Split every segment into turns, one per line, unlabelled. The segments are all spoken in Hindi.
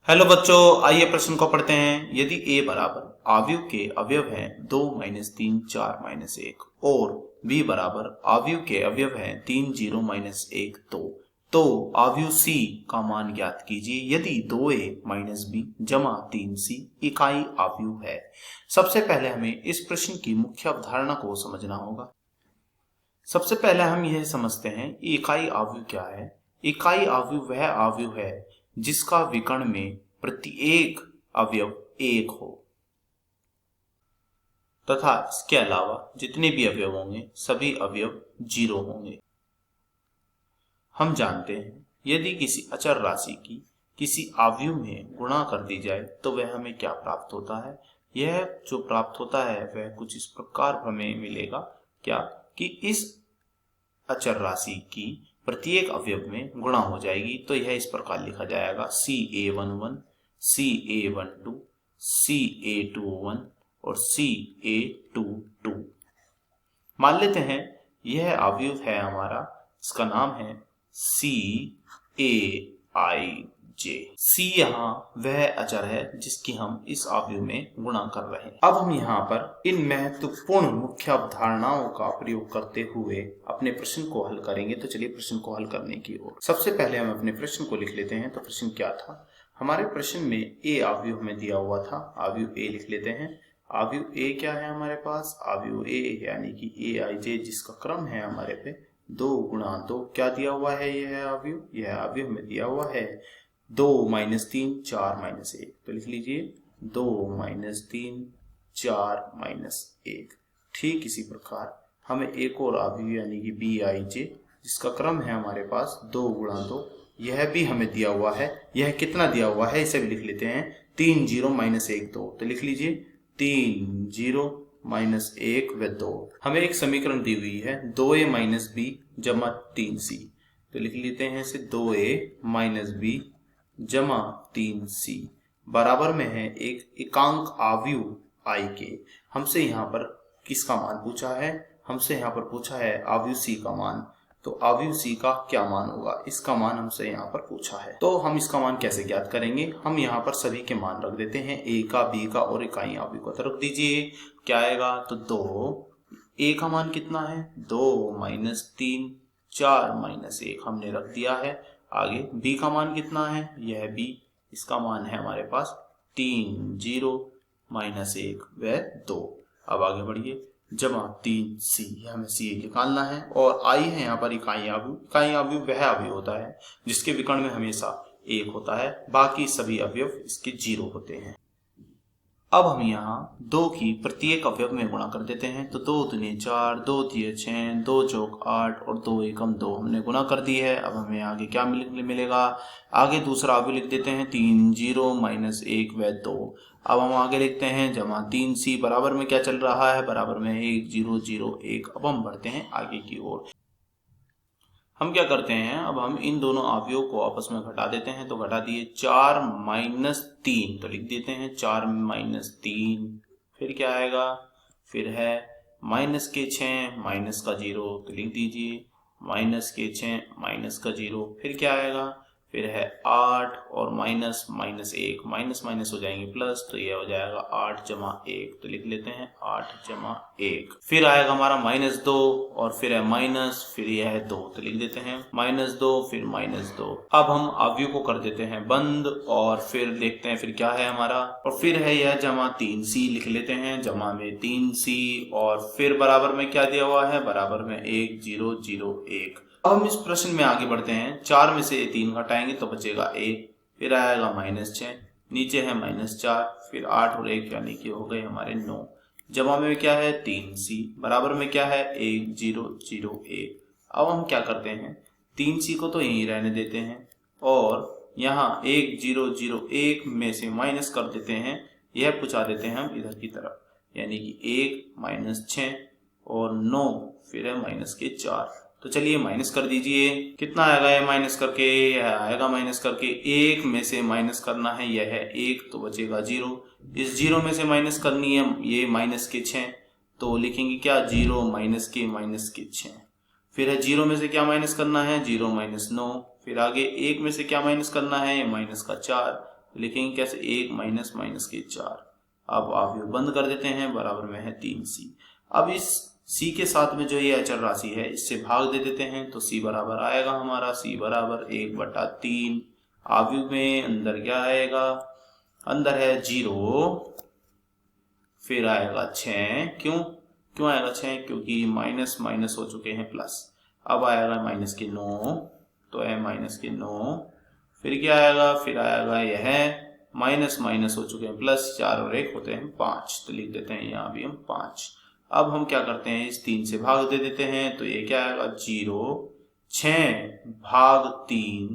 हेलो बच्चों, आइए प्रश्न को पढ़ते हैं। यदि a बराबर आव्यूह के अवयव हैं 2 - 3 4 - 1 और b बराबर आव्यूह के अवयव हैं 3 0 - 1 2, तो आव्यूह c का मान ज्ञात कीजिए यदि 2a - b जमा 3c इकाई आव्यूह है। सबसे पहले हमें इस प्रश्न की मुख्य अवधारणा को समझना होगा। सबसे पहले हम यह समझते हैं इकाई आव्यूह क्या है। इकाई आव्यूह वह आव्यूह है जिसका विकर्ण में प्रत्येक अवयव एक हो तथा इसके अलावा जितने भी अवयव होंगे सभी अवयव 0 होंगे। हम जानते हैं यदि किसी अचर राशि की किसी आव्यूह में गुणा कर दी जाए तो वह हमें क्या प्राप्त होता है। यह जो प्राप्त होता है वह कुछ इस प्रकार हमें मिलेगा क्या कि इस अचर राशि की प्रत्येक अवयव में गुणा हो जाएगी। तो यह इस प्रकार लिखा जाएगा CA11 CA12 CA21 और CA22। मान लेते हैं यह आव्यूह है हमारा, इसका नाम है CAIJ। C यहाँ वह अचर है जिसकी हम इस आव्यूह में गुणा कर रहे हैं। अब हम यहाँ पर इन महत्वपूर्ण मुख्य अवधारणाओं का प्रयोग करते हुए अपने प्रश्न को हल करेंगे। तो चलिए प्रश्न को हल करने की ओर। सबसे पहले हम अपने प्रश्न को लिख लेते हैं। तो प्रश्न क्या था, हमारे प्रश्न में a आव्यूह हमें दिया हुआ था। आव्यूह a लिख लेते हैं। आव्यूह a क्या है हमारे पास, आव्यूह a यानी कि AIJ जिसका क्रम है हमारे पे 2 × 2। क्या दिया हुआ है यह आव्यूह में दिया हुआ है 2 - 3 4 - 1। तो लिख लीजिए 2 - 3 4 - 1। ठीक इसी प्रकार हमें एक और आव्यूह यानी कि BIJ जिसका क्रम है हमारे पास 2 × 2, यह भी हमें दिया हुआ है। यह कितना दिया हुआ है इसे भी लिख लेते हैं 3 0 - 1 2। तो लिख लीजिए 3 0 - 1 व 2। हमें एक समीकरण दी हुई है 2a - b जमा 3c। तो लिख लेते हैं इसे 2a - b जमा 3c बराबर में है एक एकांक आव्यूह I के। हमसे यहाँ पर किसका मान पूछा है, हमसे यहाँ पर पूछा है आव्यूह C का मान। तो आव्यूह C का क्या मान होगा, इसका मान हमसे यहाँ पर पूछा है। तो हम इसका मान कैसे ज्ञात करेंगे, हम यहाँ पर सभी के मान रख देते हैं, A का B का और इकाई आव्यूह का। तो रख दीजिए क्या आएगा, तो 2 A का मान कितना है 2 - 3 4 - 1 हमने रख दिया है। आगे B का मान कितना है, यह B इसका मान है हमारे पास 3 0 - 1 व 2। अब आगे बढ़िए जमा 3c, हमें c निकालना है और I है यहाँ पर इकाई आव्यूह। इकाई आव्यूह वह आव्यूह होता है जिसके विकर्ण में हमेशा 1 होता है, बाकी सभी अवयव इसके 0 होते हैं। अब हम यहाँ 2 की प्रत्येक अवयव में गुणा कर देते हैं। तो 2 दूनी 4 2 तिये 6 2 चौक 8 और 2 एकम 2 हमने गुणा कर दी है। अब हमें आगे क्या मिलेगा, आगे दूसरा अवयव लिख देते हैं 3 0 - 1 व 2। अब हम आगे लिखते हैं जमा 3c बराबर में क्या चल रहा है, बराबर में 1 0 0 1। अब हम बढ़ते हैं आगे की ओर। हम क्या करते हैं, अब हम इन दोनों अवयवों को आपस में घटा देते हैं। तो घटा दिए 4 - 3, तो लिख देते हैं 4 - 3। फिर क्या आएगा, फिर है माइनस के 6 माइनस का 0, तो लिख दीजिए माइनस के 6 माइनस का 0। फिर क्या आएगा, फिर है 8 और माइनस 1, माइनस माइनस हो जाएंगे प्लस, तो ये हो जाएगा 8 जमा 1। तो लिख लेते हैं 8 जमा 1। फिर आएगा हमारा -2 और फिर है माइनस, फिर यह है 2, तो लिख देते हैं -2 फिर -2। अब हम अवयव को कर देते हैं बंद और फिर देखते हैं फिर क्या है हमारा, और फिर है यह जमा 3c, लिख लेते हैं जमा में 3c और फिर बराबर में क्या दिया हुआ है, बराबर में 1 0 0 1। अब हम इस प्रश्न में आगे बढ़ते हैं। 4 में से 3 घटाएंगे तो बचेगा 1, फिर आएगा -6, नीचे है -4, फिर 8 और 1 यानी कि हो गए हमारे 9। जमा में क्या है 3c बराबर में क्या है 1 0 0 1। अब हम क्या करते हैं 3c को तो यहीं रहने देते हैं और यहाँ 1 0 0 1 में से माइनस कर देते हैं, यह पहुंचा देते हैं हम इधर की तरफ, यानी कि 1 -6 और 9 फिर है -4। तो चलिए माइनस कर दीजिए, कितना आएगा ये माइनस करके, यह आएगा माइनस करके 1 में से माइनस करना है, यह है 1 तो बचेगा 0। इस 0 में से माइनस करनी है ये -6, तो लिखेंगे क्या 0 -6। फिर है 0 में से क्या माइनस करना है 0 - 9। फिर आगे 1 में से क्या माइनस करना है ये -4, लिखेंगे कैसे, 1 माइनस माइनस के 4। अब अवयव बंद कर देते हैं, बराबर में है 3c। अब इस c के साथ में जो ये अचर राशि है इससे भाग दे देते हैं, तो c बराबर आएगा हमारा, c बराबर 1/3। अवयव में अंदर क्या आएगा, अंदर है 0, फिर आएगा 6। क्यों आएगा 6, क्योंकि माइनस माइनस हो चुके हैं प्लस। अब आएगा माइनस के 9, तो है माइनस के 9। फिर क्या आएगा, फिर आएगा यह माइनस माइनस हो चुके हैं प्लस, 4 और 1 होते हैं 5, तो लिख देते हैं यहाँ भी हम 5। अब हम क्या करते हैं, इस 3 से भाग दे देते हैं, तो ये क्या आएगा 0, 6/3,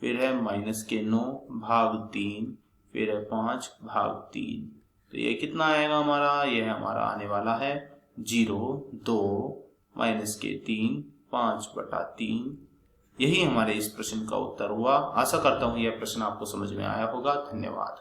फिर है माइनस के 9/3, फिर है 5/3। तो ये कितना आएगा हमारा, ये हमारा आने वाला है 0, 2 माइनस के 3, 5/3। यही हमारे इस प्रश्न का उत्तर हुआ। आशा करता हूँ यह प्रश्न आपको समझ में आया होगा। धन्यवाद।